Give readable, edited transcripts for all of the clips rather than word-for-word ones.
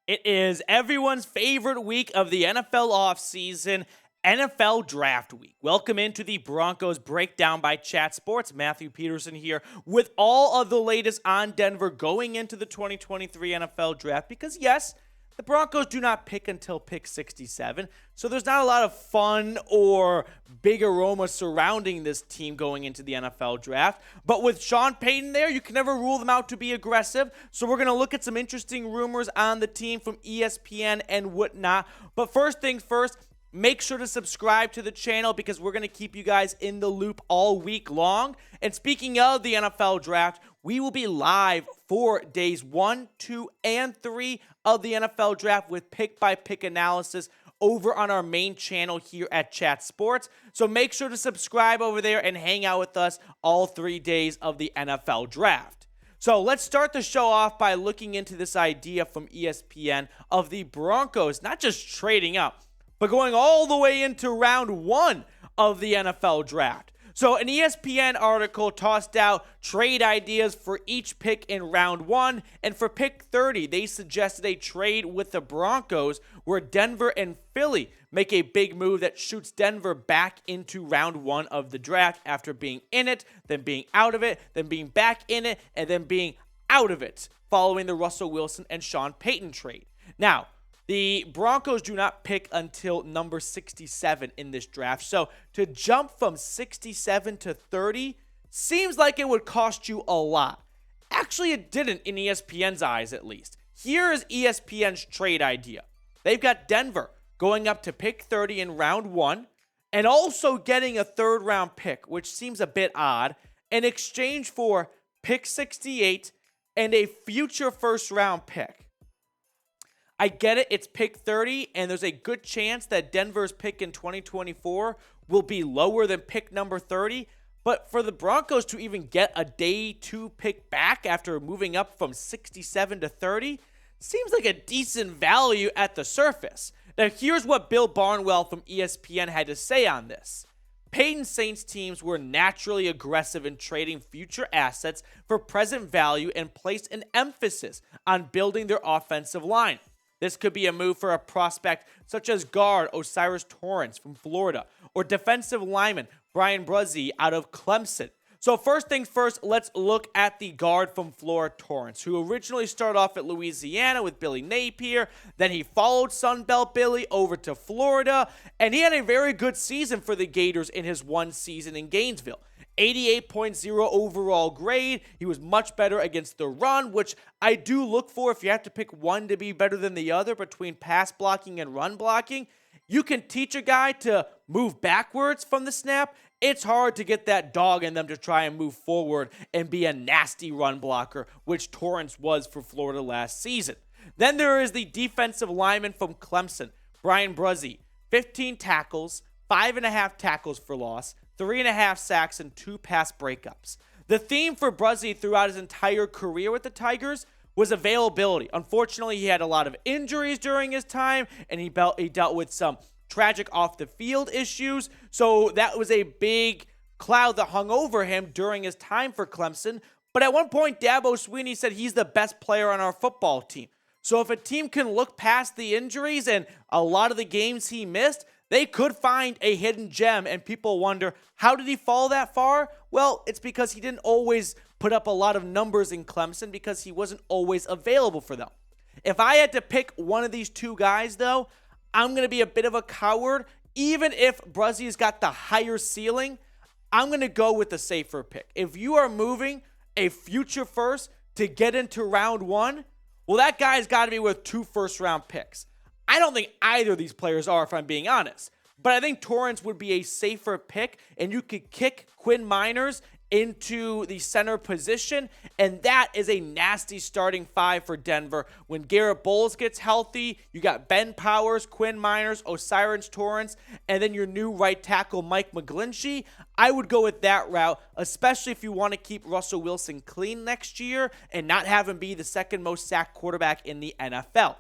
It is everyone's favorite week of the NFL offseason, NFL Draft Week. Welcome into the Broncos Breakdown by Chat Sports. Matthew Peterson here with all of the latest on Denver going into the 2023 NFL Draft. Because yes, the Broncos do not pick until pick 67, so there's not a lot of fun or big aroma surrounding this team going into the NFL Draft. But with Sean Payton there, you can never rule them out to be aggressive. So we're going to look at some interesting rumors on the team from ESPN and whatnot. But first things first, make sure to subscribe to the channel because we're going to keep you guys in the loop all week long. And speaking of the NFL Draft, we will be live for days 1, 2, and 3 of the NFL Draft with pick-by-pick analysis over on our main channel here at Chat Sports. So make sure to subscribe over there and hang out with us all 3 days of the NFL Draft. So let's start the show off by looking into this idea from ESPN of the Broncos not just trading up, but going all the way into round 1 of the NFL Draft. So an ESPN article tossed out trade ideas for each pick in round 1, and for pick 30, they suggested a trade with the Broncos where Denver and Philly make a big move that shoots Denver back into round 1 of the draft after being in it, then being out of it, then being back in it, and then being out of it following the Russell Wilson and Sean Payton trade. Now, the Broncos do not pick until number 67 in this draft. So to jump from 67 to 30 seems like it would cost you a lot. Actually, it didn't in ESPN's eyes, at least. Here is ESPN's trade idea. They've got Denver going up to pick 30 in round 1 and also getting a third-round pick, which seems a bit odd, in exchange for pick 68 and a future first-round pick. I get it, it's pick 30, and there's a good chance that Denver's pick in 2024 will be lower than pick number 30. But for the Broncos to even get a day 2 pick back after moving up from 67 to 30 seems like a decent value at the surface. Now, here's what Bill Barnwell from ESPN had to say on this. Payton Saints teams were naturally aggressive in trading future assets for present value and placed an emphasis on building their offensive line. This could be a move for a prospect such as guard O'Cyrus Torrence from Florida or defensive lineman Bryan Bresee out of Clemson. So first things first, let's look at the guard from Florida, Torrence, who originally started off at Louisiana with Billy Napier. Then he followed Sunbelt Billy over to Florida, and he had a very good season for the Gators in his one season in Gainesville. 88.0 overall grade. He was much better against the run, which I do look for if you have to pick one to be better than the other between pass blocking and run blocking. You can teach a guy to move backwards from the snap. It's hard to get that dog in them to try and move forward and be a nasty run blocker, which Torrence was for Florida last season. Then there is the defensive lineman from Clemson, Bryan Bresee. 15 tackles, 5.5 tackles for loss, 3.5 sacks, and 2 pass breakups. The theme for Bresee throughout his entire career with the Tigers was availability. Unfortunately, he had a lot of injuries during his time, and he dealt with some tragic off-the-field issues. So that was a big cloud that hung over him during his time for Clemson. But at one point, Dabo Swinney said he's the best player on our football team. So if a team can look past the injuries and a lot of the games he missed, they could find a hidden gem, and people wonder, how did he fall that far? Well, it's because he didn't always put up a lot of numbers in Clemson because he wasn't always available for them. If I had to pick one of these two guys, though, I'm going to be a bit of a coward. Even if Bresee's got the higher ceiling, I'm going to go with the safer pick. If you are moving a future first to get into round 1, well, that guy's got to be worth 2 first-round picks. I don't think either of these players are, if I'm being honest. But I think Torrence would be a safer pick, and you could kick Quinn Miners into the center position, and that is a nasty starting 5 for Denver. When Garrett Bowles gets healthy, you got Ben Powers, Quinn Miners, O'Cyrus Torrence, and then your new right tackle, Mike McGlinchey. I would go with that route, especially if you want to keep Russell Wilson clean next year and not have him be the second most sacked quarterback in the NFL.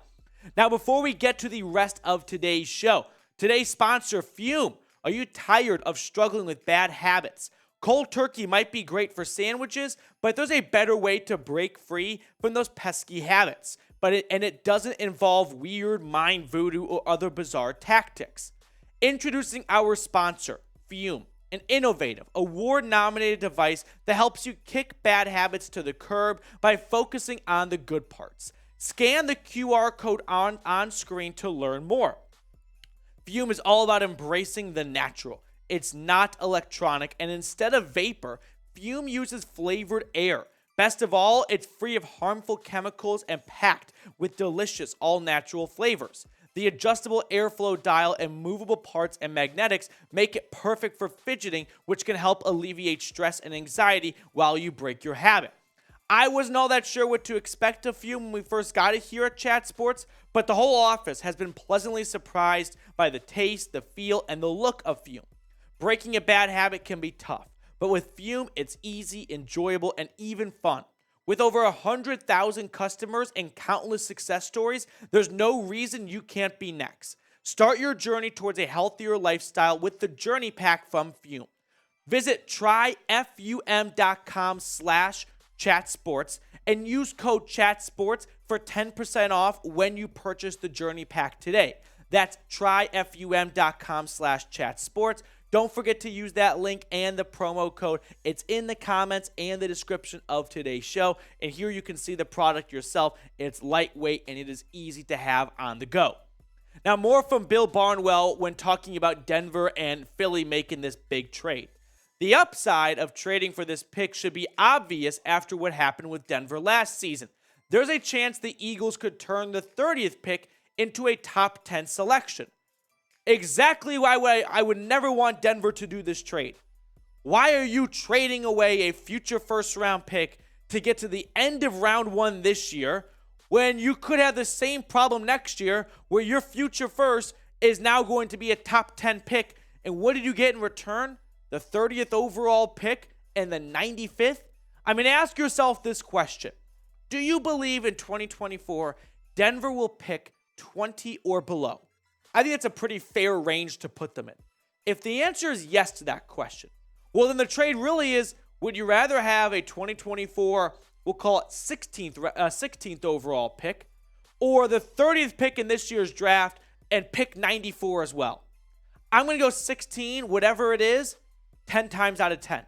Now, before we get to the rest of today's show, today's sponsor, Fume. Are you tired of struggling with bad habits? Cold turkey might be great for sandwiches, but there's a better way to break free from those pesky habits. It doesn't involve weird mind voodoo or other bizarre tactics. Introducing our sponsor, Fume, an innovative, award-nominated device that helps you kick bad habits to the curb by focusing on the good parts. Scan the QR code on screen to learn more. Fume is all about embracing the natural. It's not electronic, and instead of vapor, Fume uses flavored air. Best of all, it's free of harmful chemicals and packed with delicious all-natural flavors. The adjustable airflow dial and movable parts and magnetics make it perfect for fidgeting, which can help alleviate stress and anxiety while you break your habit. I wasn't all that sure what to expect of Fume when we first got it here at Chat Sports, but the whole office has been pleasantly surprised by the taste, the feel, and the look of Fume. Breaking a bad habit can be tough, but with Fume, it's easy, enjoyable, and even fun. With over 100,000 customers and countless success stories, there's no reason you can't be next. Start your journey towards a healthier lifestyle with the Journey Pack from Fume. Visit tryfum.com/chatsports and use code CHATSPORTS for 10% off when you purchase the Journey Pack today. That's tryfum.com/chatsports. Don't forget to use that link and the promo code. It's in the comments and the description of today's show. And here you can see the product yourself. It's lightweight and it is easy to have on the go. Now, more from Bill Barnwell when talking about Denver and Philly making this big trade. The upside of trading for this pick should be obvious after what happened with Denver last season. There's a chance the Eagles could turn the 30th pick into a top 10 selection. Exactly why I would never want Denver to do this trade. Why are you trading away a future first-round pick to get to the end of round one this year when you could have the same problem next year where your future first is now going to be a top 10 pick? And what did you get in return? The 30th overall pick and the 95th? I mean, ask yourself this question. Do you believe in 2024 Denver will pick 20 or below? I think that's a pretty fair range to put them in. If the answer is yes to that question, well, then the trade really is, would you rather have a 2024, we'll call it 16th overall pick, or the 30th pick in this year's draft and pick 94 as well? I'm going to go 16, whatever it is, 10 times out of 10.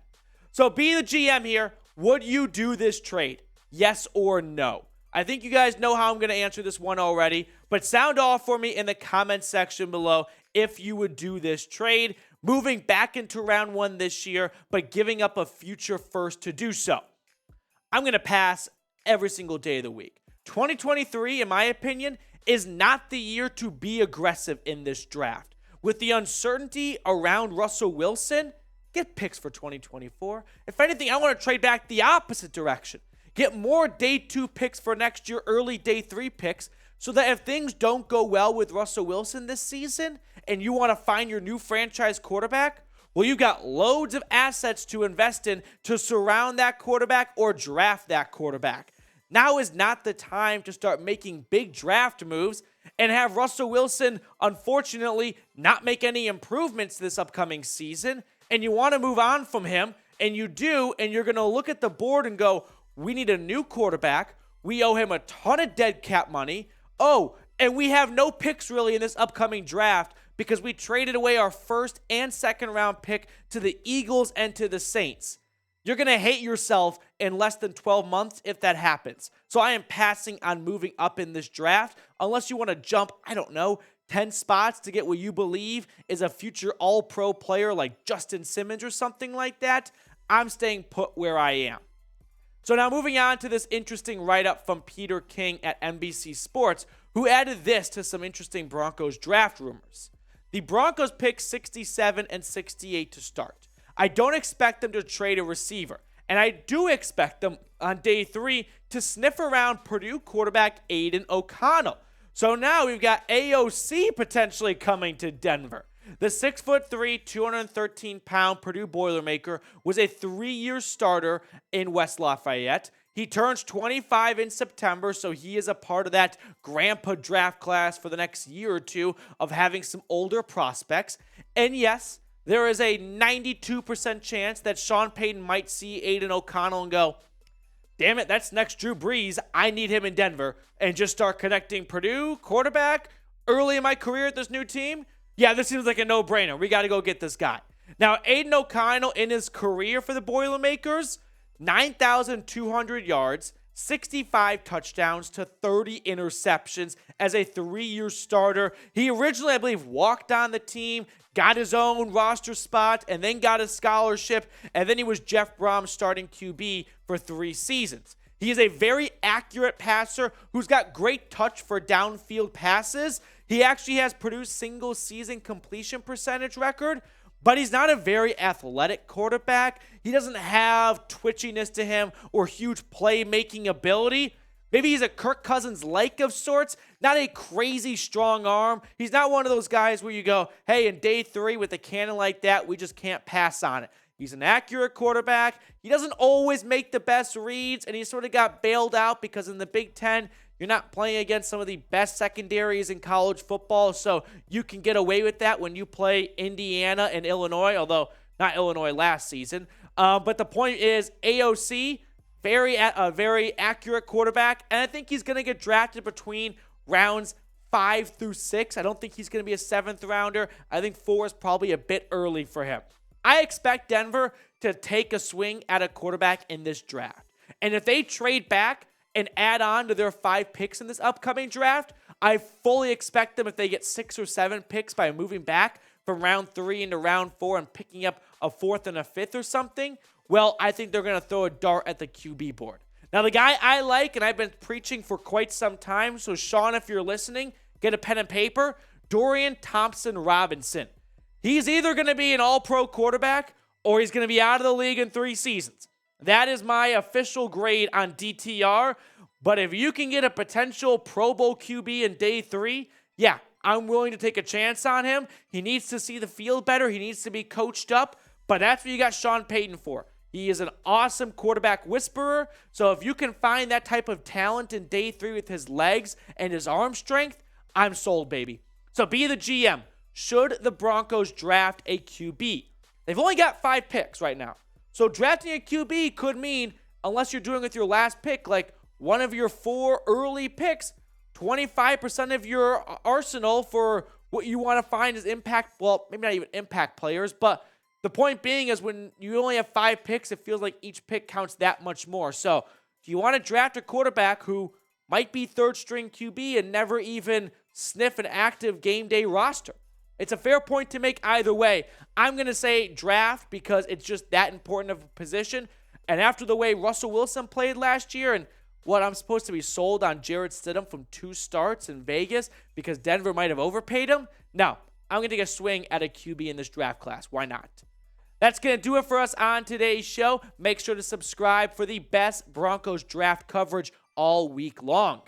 So be the GM here. Would you do this trade? Yes or no? I think you guys know how I'm going to answer this one already, but sound off for me in the comments section below if you would do this trade, moving back into round one this year, but giving up a future first to do so. I'm going to pass every single day of the week. 2023, in my opinion, is not the year to be aggressive in this draft. With the uncertainty around Russell Wilson, get picks for 2024. If anything, I want to trade back the opposite direction. Get more day 2 picks for next year, early day 3 picks, so that if things don't go well with Russell Wilson this season and you want to find your new franchise quarterback, well, you've got loads of assets to invest in to surround that quarterback or draft that quarterback. Now is not the time to start making big draft moves and have Russell Wilson, unfortunately, not make any improvements this upcoming season, and you want to move on from him, and you do, and you're going to look at the board and go, we need a new quarterback. We owe him a ton of dead cap money. Oh, and we have no picks really in this upcoming draft because we traded away our first and second round pick to the Eagles and to the Saints. You're going to hate yourself in less than 12 months if that happens. So I am passing on moving up in this draft unless you want to jump, 10 spots to get what you believe is a future all-pro player like Justin Simmons or something like that. I'm staying put where I am. So now moving on to this interesting write-up from Peter King at NBC Sports, who added this to some interesting Broncos draft rumors. The Broncos pick 67 and 68 to start. I don't expect them to trade a receiver, and I do expect them on day 3 to sniff around Purdue quarterback Aidan O'Connell. So now we've got AOC potentially coming to Denver. The 6'3", 213-pound Purdue Boilermaker was a 3-year starter in West Lafayette. He turns 25 in September, so he is a part of that grandpa draft class for the next year or two of having some older prospects. And yes, there is a 92% chance that Sean Payton might see Aidan O'Connell and go, damn it, that's next Drew Brees. I need him in Denver. And just start connecting Purdue, quarterback, early in my career at this new team. Yeah, this seems like a no-brainer. We got to go get this guy. Now, Aidan O'Connell in his career for the Boilermakers, 9,200 yards, 65 touchdowns to 30 interceptions as a 3-year starter. He originally, I believe, walked on the team, got his own roster spot, and then got a scholarship, and then he was Jeff Brom's starting QB for 3 seasons. He is a very accurate passer who's got great touch for downfield passes. He actually has Purdue's single-season completion percentage record, but he's not a very athletic quarterback. He doesn't have twitchiness to him or huge playmaking ability. Maybe he's a Kirk Cousins-like of sorts, not a crazy strong arm. He's not one of those guys where you go, hey, in day 3 with a cannon like that, we just can't pass on it. He's an accurate quarterback. He doesn't always make the best reads, and he sort of got bailed out because in the Big Ten, you're not playing against some of the best secondaries in college football, so you can get away with that when you play Indiana and Illinois, although not Illinois last season. But the point is, AOC, a very accurate quarterback, and I think he's going to get drafted between rounds 5 through 6. I don't think he's going to be a 7th rounder. I think 4 is probably a bit early for him. I expect Denver to take a swing at a quarterback in this draft. And if they trade back and add on to their 5 picks in this upcoming draft, I fully expect them, if they get 6 or 7 picks by moving back from round 3 into round 4 and picking up a 4th and a 5th or something, well, I think they're going to throw a dart at the QB board. Now, the guy I like, and I've been preaching for quite some time, so Sean, if you're listening, get a pen and paper, Dorian Thompson-Robinson. He's either going to be an all-pro quarterback or he's going to be out of the league in 3 seasons. That is my official grade on DTR. But if you can get a potential Pro Bowl QB in day 3, yeah, I'm willing to take a chance on him. He needs to see the field better. He needs to be coached up. But that's what you got Sean Payton for. He is an awesome quarterback whisperer. So if you can find that type of talent in day 3 with his legs and his arm strength, I'm sold, baby. So be the GM. Should the Broncos draft a QB? They've only got 5 picks right now. So drafting a QB could mean, unless you're doing with your last pick, like one of your 4 early picks, 25% of your arsenal for what you want to find is impact, well, maybe not even impact players, but the point being is when you only have 5 picks, it feels like each pick counts that much more. So if you want to draft a quarterback who might be 3rd-string QB and never even sniff an active game day roster, it's a fair point to make either way. I'm going to say draft because it's just that important of a position. And after the way Russell Wilson played last year and what I'm supposed to be sold on Jarrett Stidham from 2 starts in Vegas because Denver might have overpaid him, no, I'm going to take a swing at a QB in this draft class. Why not? That's going to do it for us on today's show. Make sure to subscribe for the best Broncos draft coverage all week long.